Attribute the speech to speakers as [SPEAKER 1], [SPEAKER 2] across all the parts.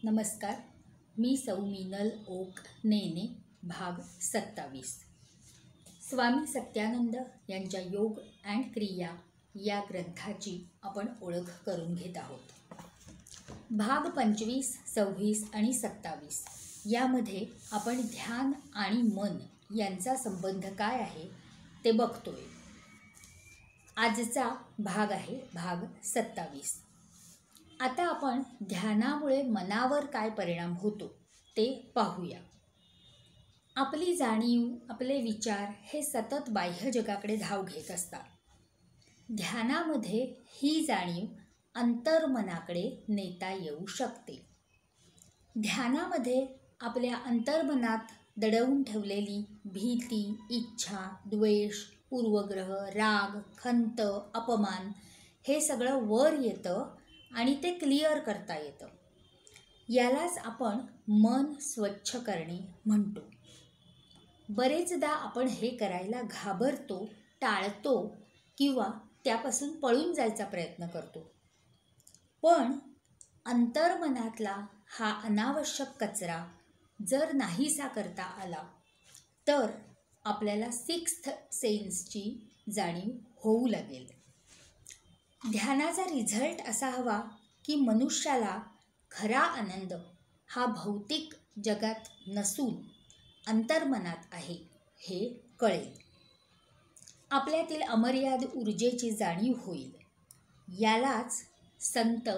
[SPEAKER 1] नमस्कार, मी सौ मीनल ओक नेने. भाग 27. स्वामी सत्यानंद यांच्या योग अँड क्रिया या ग्रंथाची आपण ओळख करून घेत आहोत. भाग 25, 26 आणि 27 यामध्ये आपण ध्यान आणि मन यांचा संबंध काय आहे ते बघतोय. आजचा भाग आहे भाग 27. आता आपण ध्यानामुळे मनावर काय परिणाम होतो ते पाहूया. आपली जाणीव, आपले विचार हे सतत बाह्य जगाकडे धाव घेत असतात. ध्यानामध्ये ही जाणीव अंतर्मनाकडे नेता येऊ शकते. ध्यानामध्ये आपल्या अंतर्मनात दडवून ठेवलेली भीती, इच्छा, द्वेष, पूर्वग्रह, राग, खंत, अपमान हे सगळं वर येतं आणि ते क्लिअर करता येतं. यालाच आपण मन स्वच्छ करणे म्हणतो. बरेचदा आपण हे करायला घाबरतो, टाळतो किंवा त्यापासून पळून जायचा प्रयत्न करतो. पण अंतर्मनातला हा अनावश्यक कचरा जर नाहीसा करता आला तर आपल्याला सिक्स्थ सेन्सची जाणीव होऊ लागेल. ध्यानाचा रिझल्ट असा हवा की मनुष्याला खरा आनंद हा भौतिक जगात नसून अंतर्मनात आहे हे कळेल. आपल्यातील अमर्याद ऊर्जेची जाणीव होईल. यालाच संत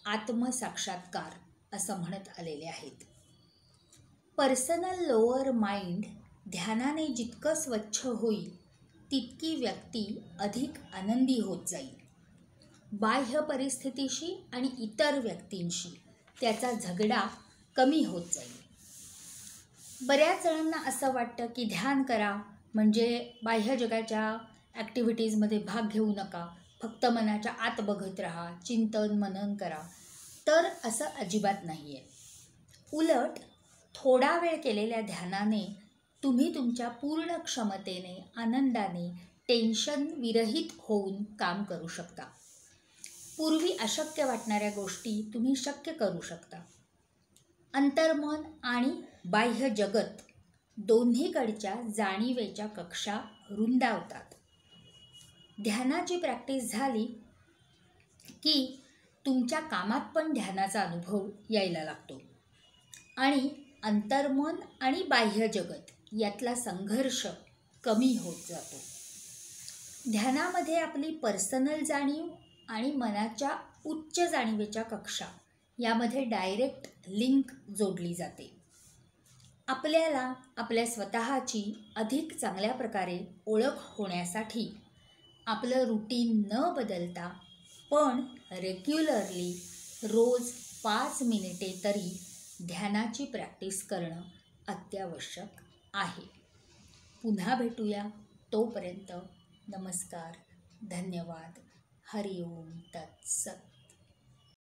[SPEAKER 1] आत्मसाक्षात्कार असं म्हणत आलेले आहेत. पर्सनल लोअर माइंड ध्यानाने जितकं स्वच्छ होईल तितकी व्यक्ती अधिक आनंदी होत जाईल. बाह्य परिस्थितीशी आणि इतर व्यक्तींशी त्याचा झगडा कमी होत जाईल. बऱ्याच जणांना असं वाटतं की ध्यान करा म्हणजे बाह्य जगाच्या ॲक्टिव्हिटीजमध्ये भाग घेऊ नका, फक्त मनाच्या आत बघत राहा, चिंतन मनन करा. तर असं अजिबात नाही आहे. उलट थोडा वेळ केलेल्या ध्यानाने तुम्ही तुमच्या पूर्ण क्षमतेने, आनंदाने, टेन्शन विरहित होऊन काम करू शकता. पूर्वी अशक्य वाटणाऱ्या गोष्टी तुम्ही शक्य करू शकता. अंतर्मन आणि बाह्य जगत दोन्हीकडच्या जाणीवेच्या कक्षा रुंदावतात. ध्यानाची प्रॅक्टिस झाली की तुमच्या कामात पण ध्यानाचा अनुभव यायला लागतो आणि अंतर्मन आणि बाह्य जगत यातला संघर्ष कमी होत जातो. ध्यानामध्ये आपली पर्सनल जाणीव आणि मनाच्या उच्च जाणीवेच्या कक्षा यामध्ये डायरेक्ट लिंक जोडली जाते. आपल्याला आपल्या स्वतःची अधिक चांगल्या प्रकारे ओळख होण्यासाठी आपलं रुटीन न बदलता पण रेग्युलरली रोज 5 मिनिटे तरी ध्यानाची प्रॅक्टिस करणं अत्यावश्यक आहे. पुन्हा भेटूया. तोपर्यंत नमस्कार, धन्यवाद. हरि ओम तत्सत.